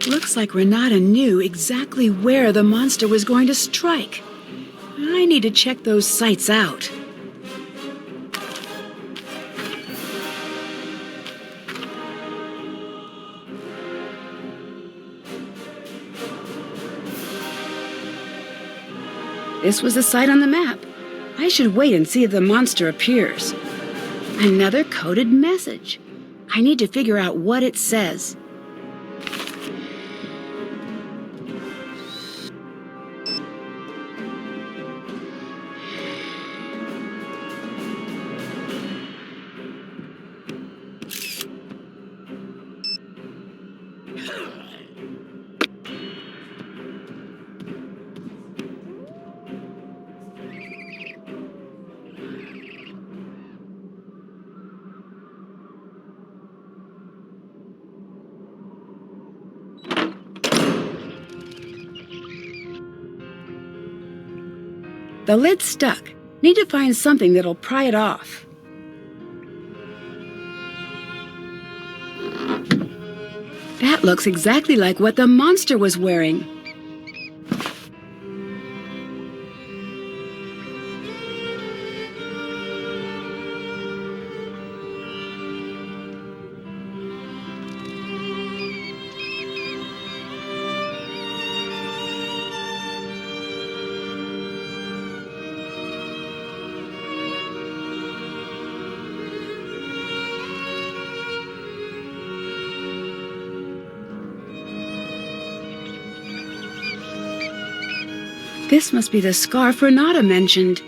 Looks like Renate knew exactly where the monster was going to strike. I need to check those sites out. This was the site on the map. I should wait and see if the monster appears. Another coded message. I need to figure out what it says. The lid's stuck. Need to find something that'll pry it off. That looks exactly like what the monster was wearing. This must be the scarf Renate mentioned.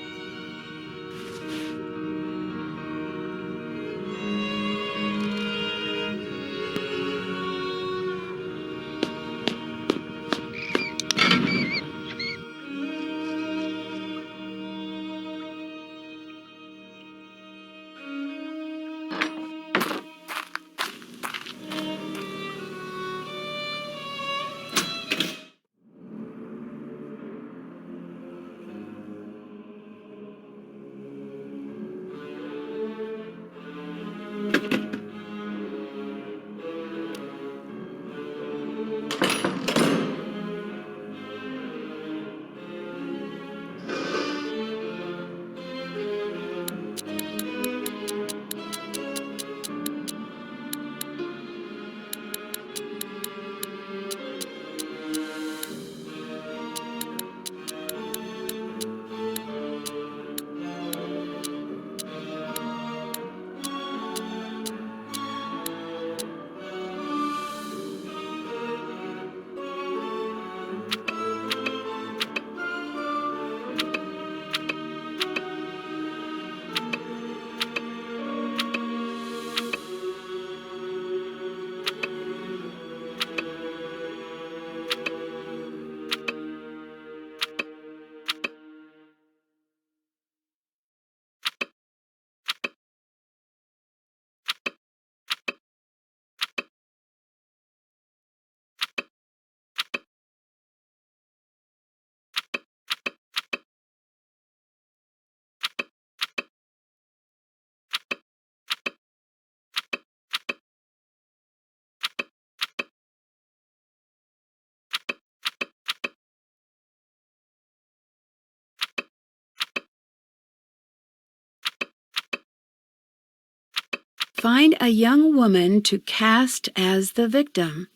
Find a young woman to cast as the victim.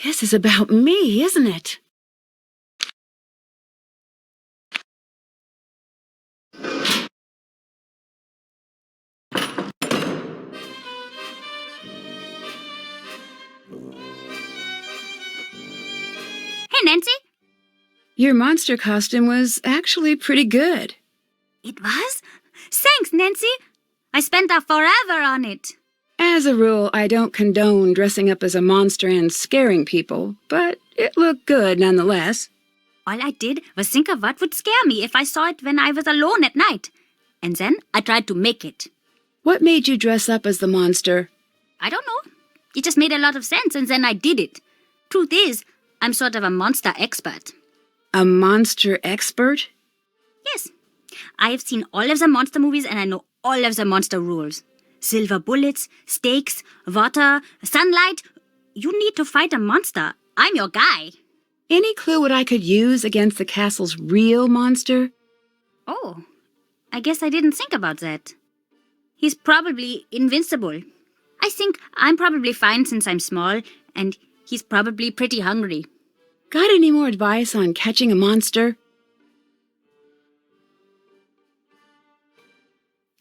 This is about me, isn't it? Hey, Nancy. Your monster costume was actually pretty good. It was? Thanks, Nancy. I spent forever on it. As a rule, I don't condone dressing up as a monster and scaring people, but it looked good nonetheless. All I did was think of what would scare me if I saw it when I was alone at night. And then I tried to make it. What made you dress up as the monster? I don't know. It just made a lot of sense, and then I did it. Truth is, I'm sort of a monster expert. A monster expert? Yes. I have seen all of the monster movies, and I know all of the monster rules. Silver bullets, stakes, water, sunlight, you need to fight a monster. I'm your guy. Any clue what I could use against the castle's real monster? Oh, I guess I didn't think about that. He's probably invincible. I think I'm probably fine since I'm small, and he's probably pretty hungry. Got any more advice on catching a monster?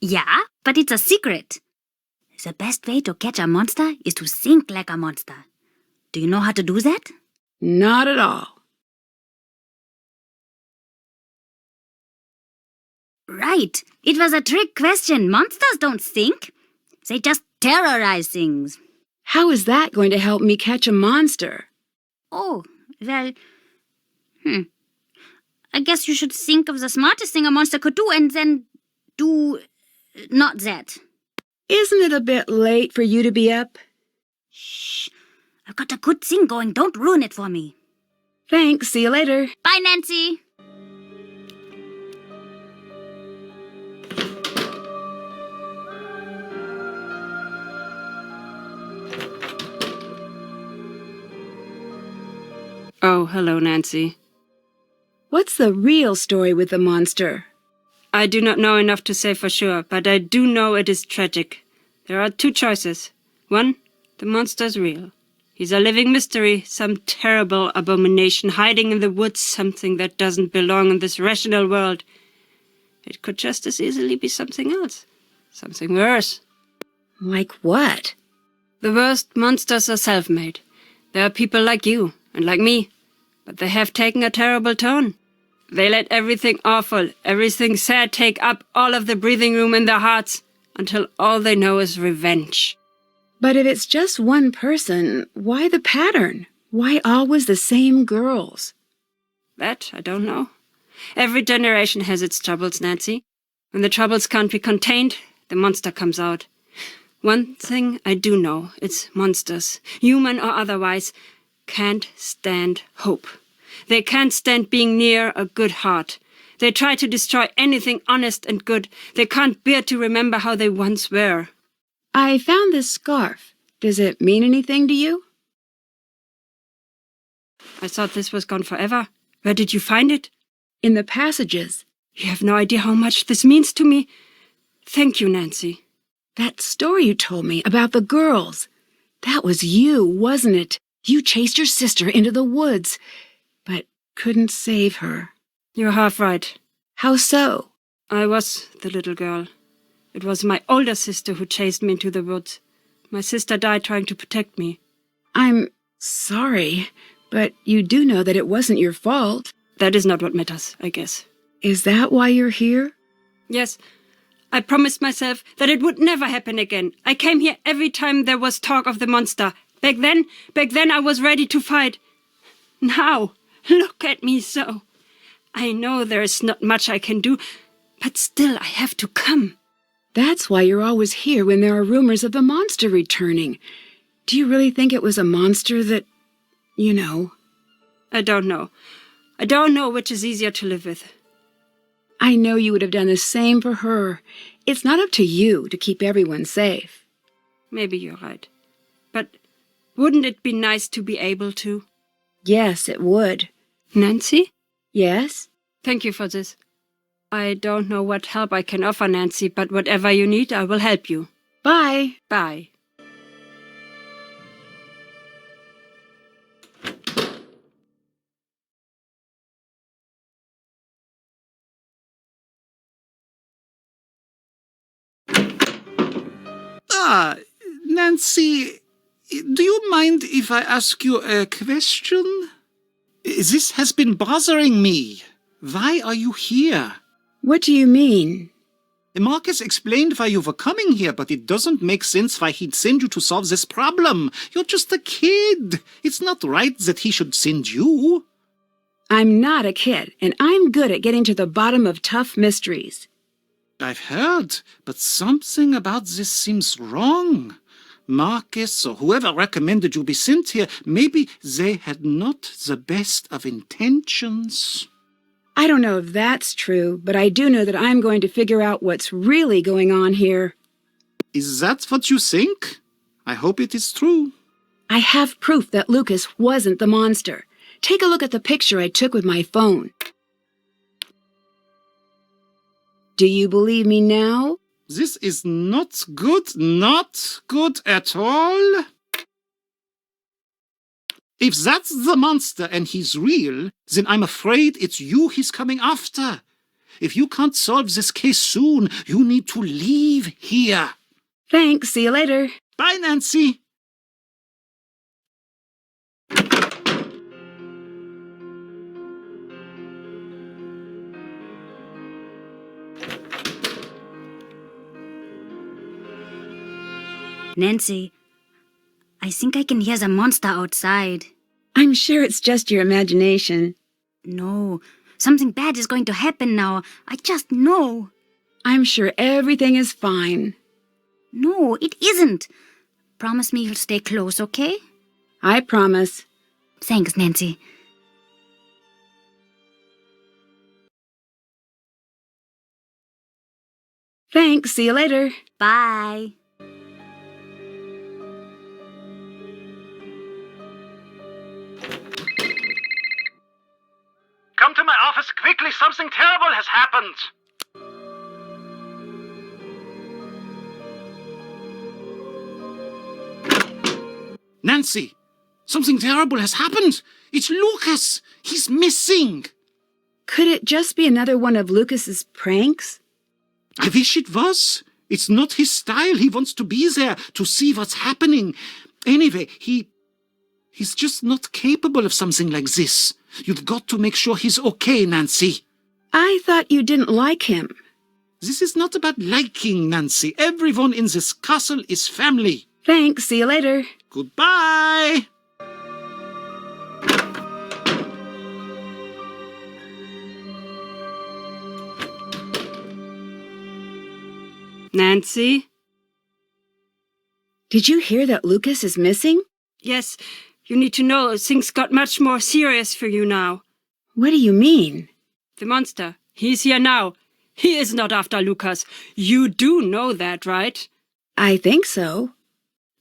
Yeah, but it's a secret. The best way to catch a monster is to think like a monster. Do you know how to do that? Not at all. Right. It was a trick question. Monsters don't think. They just terrorize things. How is that going to help me catch a monster? Oh, well... I guess you should think of the smartest thing a monster could do and then do... not that. Isn't it a bit late for you to be up? Shh. I've got a good thing going. Don't ruin it for me. Thanks. See you later. Bye, Nancy. Oh, hello, Nancy. What's the real story with the monster? I do not know enough to say for sure, but I do know it is tragic. There are two choices. One, the monster's real. He's a living mystery, some terrible abomination hiding in the woods, something that doesn't belong in this rational world. It could just as easily be something else. Something worse. Like what? The worst monsters are self-made. There are people like you and like me, but they have taken a terrible turn. They let everything awful, everything sad take up all of the breathing room in their hearts, until all they know is revenge. But if it's just one person, why the pattern? Why always the same girls? That I don't know. Every generation has its troubles, Nancy. When the troubles can't be contained, the monster comes out. One thing I do know, it's monsters, human or otherwise, can't stand hope. They can't stand being near a good heart. They try to destroy anything honest and good. They can't bear to remember how they once were. I found this scarf. Does it mean anything to you? I thought this was gone forever. Where did you find it? In the passages. You have no idea how much this means to me. Thank you, Nancy. That story you told me about the girls. That was you, wasn't it? You chased your sister into the woods, but couldn't save her. You're half right. How so? I was the little girl. It was my older sister who chased me into the woods. My sister died trying to protect me. I'm sorry, but you do know that it wasn't your fault. That is not what matters, I guess. Is that why you're here? Yes. I promised myself that it would never happen again. I came here every time there was talk of the monster. Back then I was ready to fight. Now, look at me so. I know there is not much I can do, but still I have to come. That's why you're always here when there are rumors of the monster returning. Do you really think it was a monster that, you know? I don't know. I don't know which is easier to live with. I know you would have done the same for her. It's not up to you to keep everyone safe. Maybe you're right. But wouldn't it be nice to be able to? Yes, it would. Nancy? Yes? Thank you for this. I don't know what help I can offer, Nancy, but whatever you need, I will help you. Bye. Bye. Nancy, do you mind if I ask you a question? This has been bothering me. Why are you here? What do you mean? Marcus explained why you were coming here, but it doesn't make sense why he'd send you to solve this problem. You're just a kid. It's not right that he should send you. I'm not a kid, and I'm good at getting to the bottom of tough mysteries. I've heard, but something about this seems wrong. Marcus or whoever recommended you be sent here, maybe they had not the best of intentions. I don't know if that's true, but I do know that I'm going to figure out what's really going on here. Is that what you think? I hope it is true. I have proof that Lukas wasn't the monster. Take a look at the picture I took with my phone. Do you believe me now? This is not good at all. If that's the monster and he's real, then I'm afraid it's you he's coming after. If you can't solve this case soon, you need to leave here. Thanks, see you later. Bye, Nancy. Nancy, I think I can hear the monster outside. I'm sure it's just your imagination. No, something bad is going to happen now. I just know. I'm sure everything is fine. No, it isn't. Promise me you'll stay close, okay? I promise. Thanks, Nancy. Thanks, see you later. Bye. Come to my office quickly. Something terrible has happened. Nancy, something terrible has happened. It's Lukas. He's missing. Could it just be another one of Lukas's pranks? I wish it was. It's not his style. He wants to be there to see what's happening. Anyway, he's just not capable of something like this. You've got to make sure he's okay, Nancy. I thought you didn't like him. This is not about liking, Nancy. Everyone in this castle is family. Thanks, see you later. Goodbye. Nancy? Did you hear that Lukas is missing? Yes, you need to know things got much more serious for you now. What do you mean? The monster, he's here now. He is not after Lukas. You do know that, right? I think so.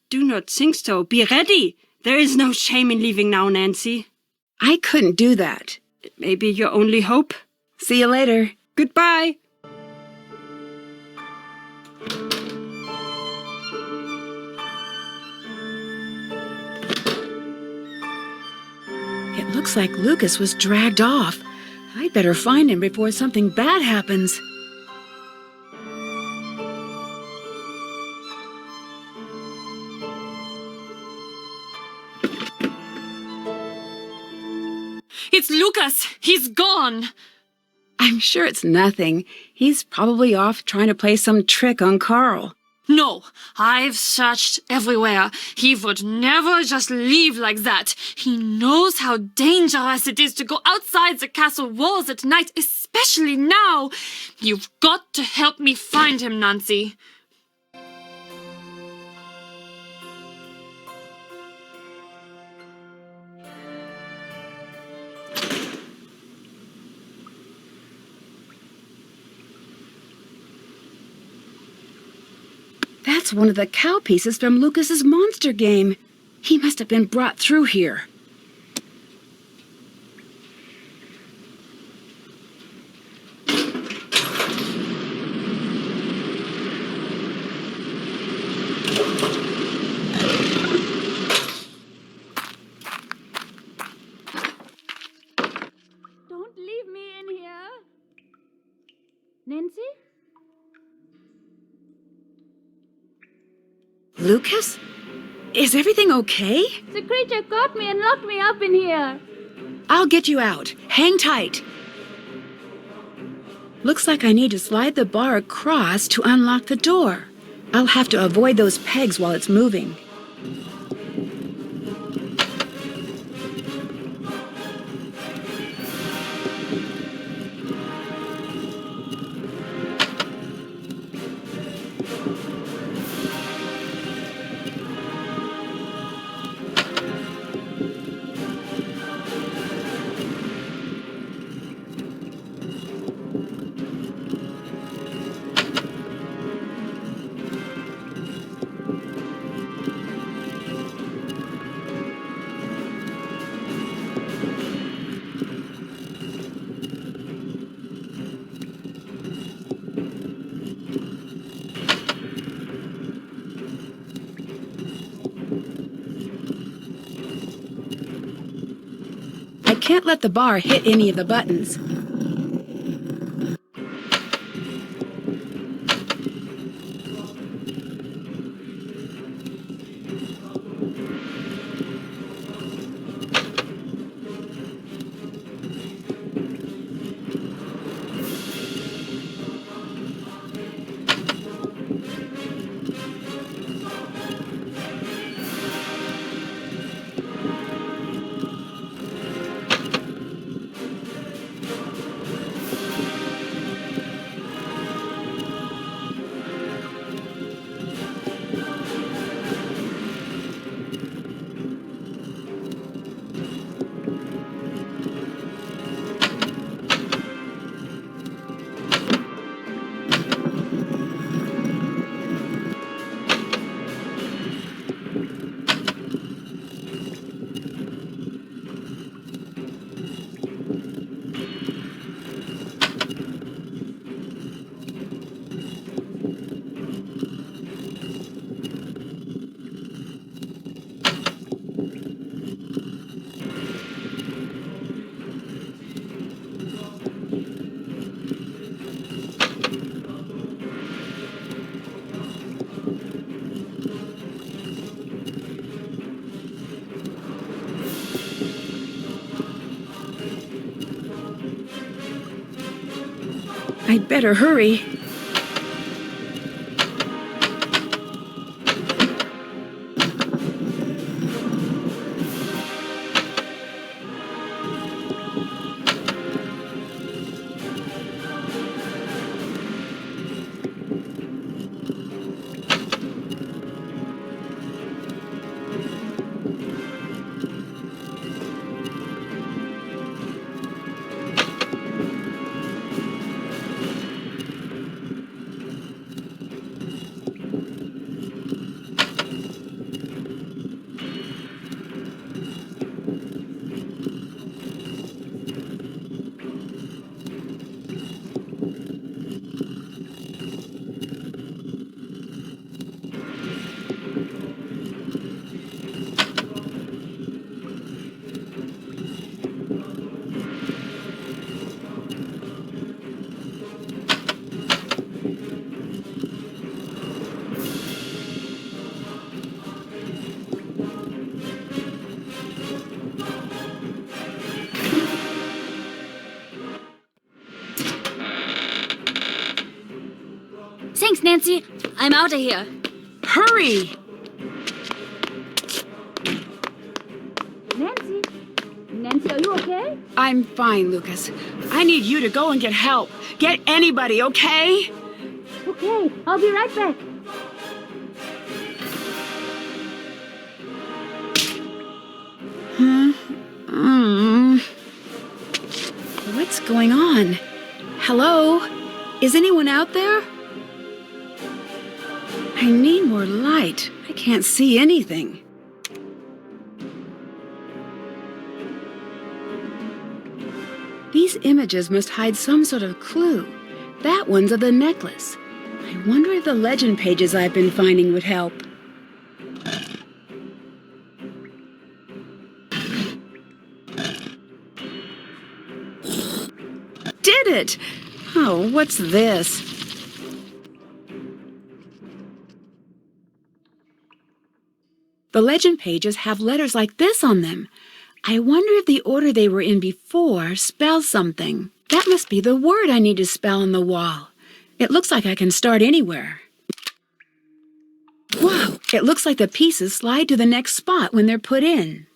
Do not think so. Be ready. There is no shame in leaving now, Nancy. I couldn't do that. It may be your only hope. See you later. Goodbye. It looks like Lukas was dragged off. I'd better find him before something bad happens. It's Lukas! He's gone! I'm sure it's nothing. He's probably off trying to play some trick on Karl. No, I've searched everywhere. He would never just leave like that. He knows how dangerous it is to go outside the castle walls at night, especially now. You've got to help me find him, Nancy. That's one of the cow pieces from Lukas's monster game. He must have been brought through here. Don't leave me in here. Nancy? Lukas? Is everything okay? The creature caught me and locked me up in here. I'll get you out. Hang tight. Looks like I need to slide the bar across to unlock the door. I'll have to avoid those pegs while it's moving. can't let the bar hit any of the buttons. I'd better hurry. Thanks, Nancy. I'm out of here. Hurry! Nancy? Nancy, are you okay? I'm fine, Lucas. I need you to go and get help. Get anybody, okay? Okay, I'll be right back. What's going on? Hello? Is anyone out there? I need more light. I can't see anything. These images must hide some sort of clue. That one's of the necklace. I wonder if the legend pages I've been finding would help. Did it! Oh, what's this? The legend pages have letters like this on them. I wonder if the order they were in before spells something. That must be the word I need to spell on the wall. It looks like I can start anywhere. Wow, it looks like the pieces slide to the next spot when they're put in.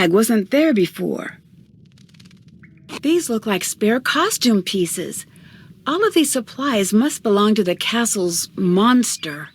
bag wasn't there before. These look like spare costume pieces. All of these supplies must belong to the castle's monster.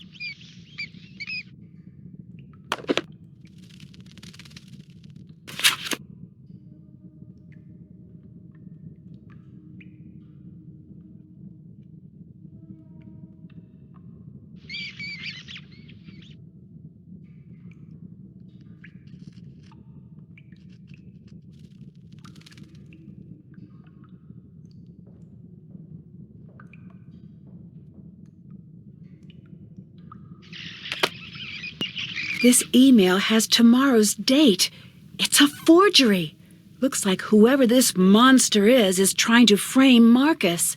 This email has tomorrow's date. It's a forgery. Looks like whoever this monster is trying to frame Marcus.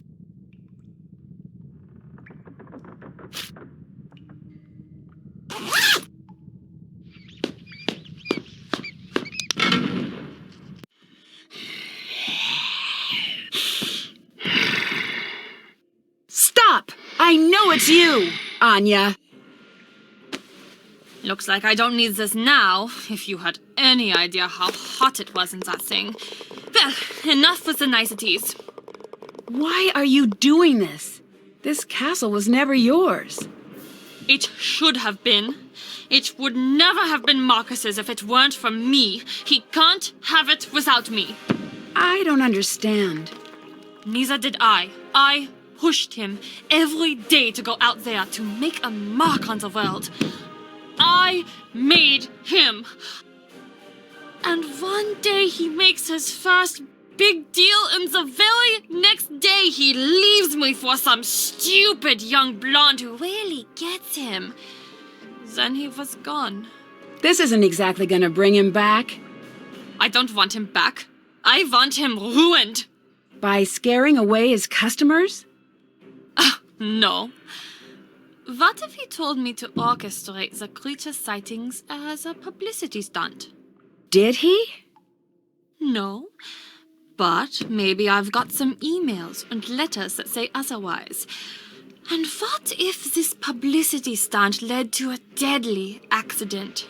Stop! I know it's you, Anya. Looks like I don't need this now, if you had any idea how hot it was in that thing. Well, enough with the niceties. Why are you doing this? This castle was never yours. It should have been. It would never have been Marcus's if it weren't for me. He can't have it without me. I don't understand. Neither did I. I pushed him every day to go out there to make a mark on the world. I made him. And one day he makes his first big deal, and the very next day he leaves me for some stupid young blonde who really gets him. Then he was gone. This isn't exactly gonna bring him back. I don't want him back. I want him ruined. By scaring away his customers? No. What if he told me to orchestrate the creature sightings as a publicity stunt? Did he? No. But maybe I've got some emails and letters that say otherwise. And what if this publicity stunt led to a deadly accident?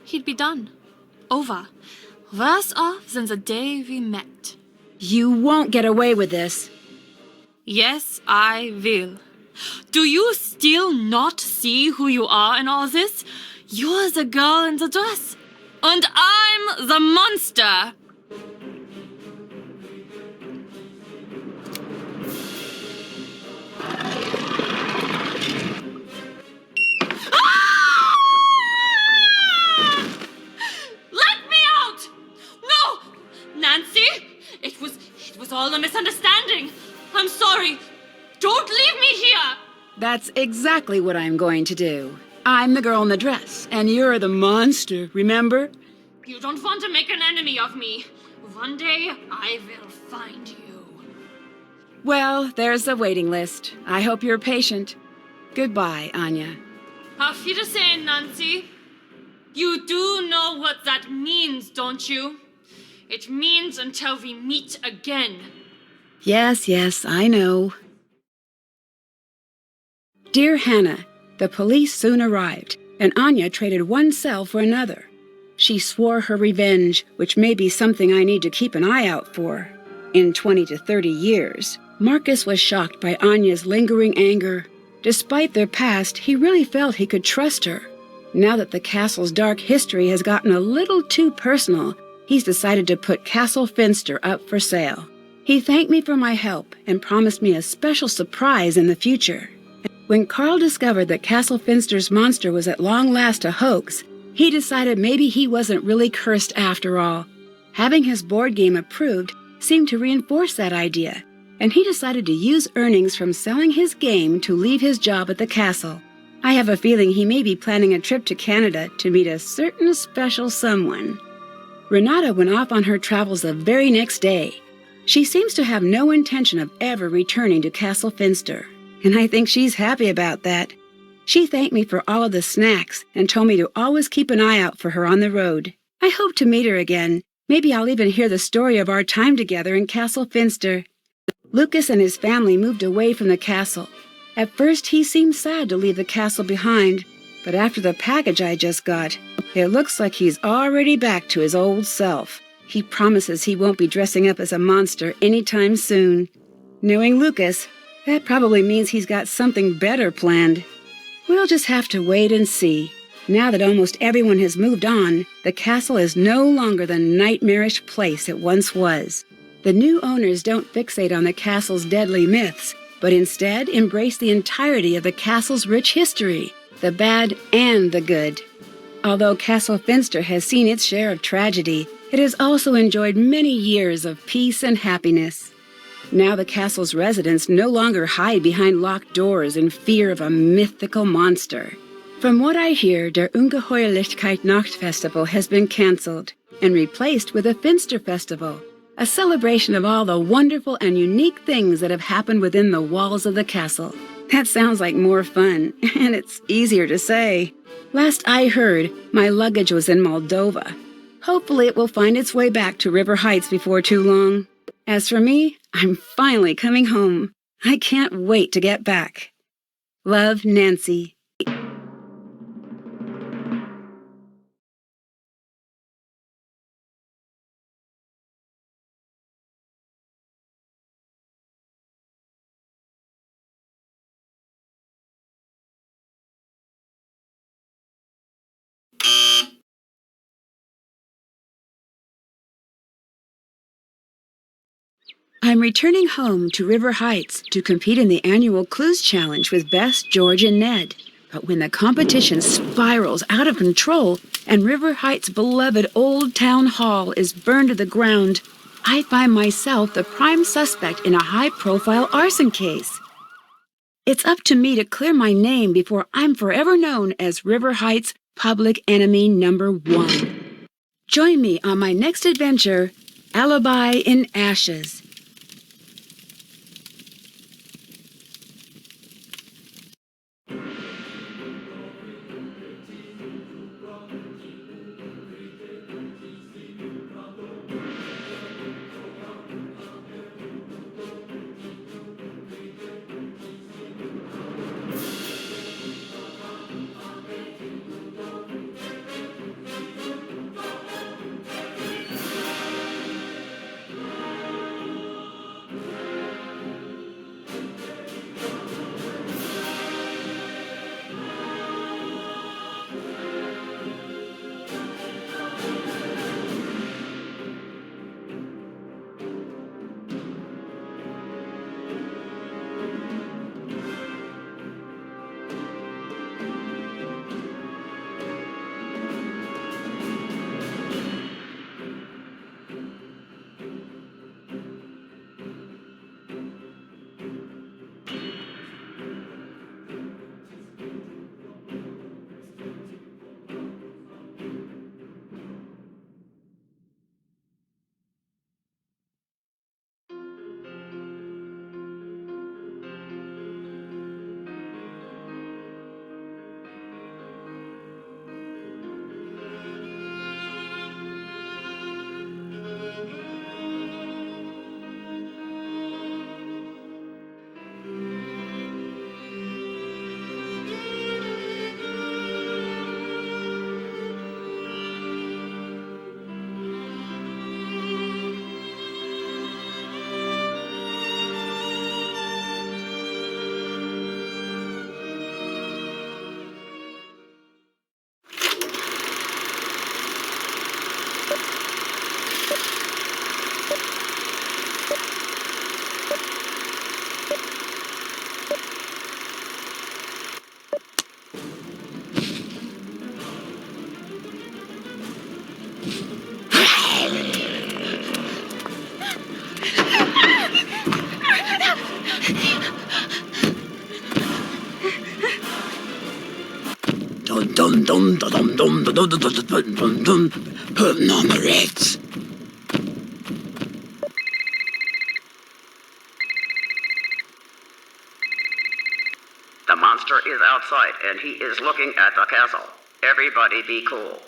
He'd be done. Over. Worse off than the day we met. You won't get away with this. Yes, I will. Do you still not see who you are in all this? You're the girl in the dress. And I'm the monster. Ah! Let me out! No! Nancy, it was all a misunderstanding. I'm sorry. Don't leave me here! That's exactly what I'm going to do. I'm the girl in the dress, and you're the monster, remember? You don't want to make an enemy of me. One day, I will find you. Well, there's the waiting list. I hope you're patient. Goodbye, Anya. Auf Wiedersehen, Nancy. You do know what that means, don't you? It means until we meet again. Yes, I know. Dear Hannah, the police soon arrived, and Anya traded one cell for another. She swore her revenge, which may be something I need to keep an eye out for. In 20 to 30 years, Marcus was shocked by Anya's lingering anger. Despite their past, he really felt he could trust her. Now that the castle's dark history has gotten a little too personal, he's decided to put Castle Finster up for sale. He thanked me for my help and promised me a special surprise in the future. When Karl discovered that Castle Finster's monster was at long last a hoax, he decided maybe he wasn't really cursed after all. Having his board game approved seemed to reinforce that idea, and he decided to use earnings from selling his game to leave his job at the castle. I have a feeling he may be planning a trip to Canada to meet a certain special someone. Renate went off on her travels the very next day. She seems to have no intention of ever returning to Castle Finster, and I think she's happy about that. She thanked me for all of the snacks and told me to always keep an eye out for her on the road. I hope to meet her again. Maybe I'll even hear the story of our time together in Castle Finster. Lukas and his family moved away from the castle. At first, he seemed sad to leave the castle behind, But after the package I just got, it looks like he's already back to his old self. He promises he won't be dressing up as a monster anytime soon. Knowing Lukas, that probably means he's got something better planned. We'll just have to wait and see. Now that almost everyone has moved on, the castle is no longer the nightmarish place it once was. The new owners don't fixate on the castle's deadly myths, but instead embrace the entirety of the castle's rich history, the bad and the good. Although Castle Finster has seen its share of tragedy, it has also enjoyed many years of peace and happiness. Now the castle's residents no longer hide behind locked doors in fear of a mythical monster. From what I hear, der Ungeheuerlichkeit Nacht Festival has been cancelled and replaced with a Finster Festival, a celebration of all the wonderful and unique things that have happened within the walls of the castle. That sounds like more fun, and it's easier to say. Last I heard, my luggage was in Moldova. Hopefully it will find its way back to River Heights before too long. As for me, I'm finally coming home. I can't wait to get back. Love, Nancy. I'm returning home to River Heights to compete in the annual Clues Challenge with Bess, George, and Ned. But when the competition spirals out of control and River Heights' beloved Old Town Hall is burned to the ground, I find myself the prime suspect in a high-profile arson case. It's up to me to clear my name before I'm forever known as River Heights' public enemy number 1. Join me on my next adventure, Alibi in Ashes. Putting on the Ritz. The monster is outside and he is looking at the castle. Everybody be cool.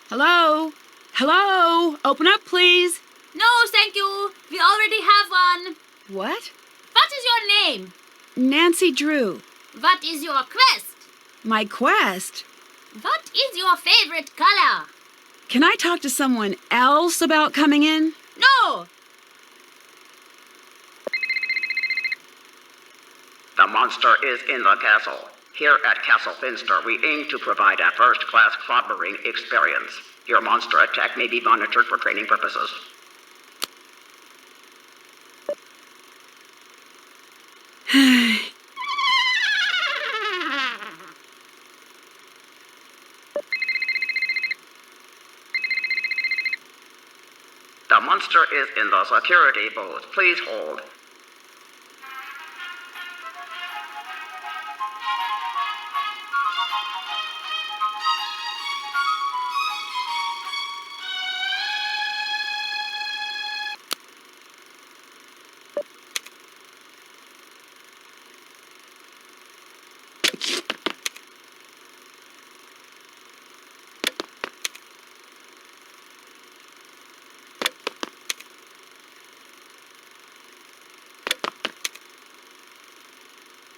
Hello? Hello? Open up, please. No, thank you. We already have one. What? What is your name? Nancy Drew. What is your quest? My quest? What is your favorite color? Can I talk to someone else about coming in? No! The monster is in the castle. Here at Castle Finster, we aim to provide a first-class clobbering experience. Your monster attack may be monitored for training purposes. The monster is in the security booth. Please hold.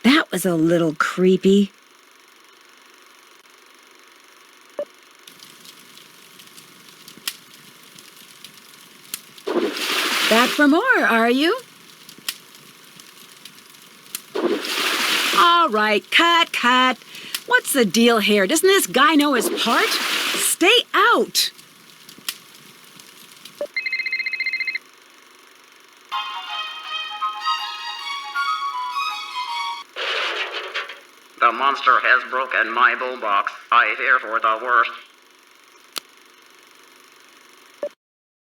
That was a little creepy. Back for more, are you? All right, cut. What's the deal here? Doesn't this guy know his part? Stay out! The monster has broken my boombox. I fear for the worst.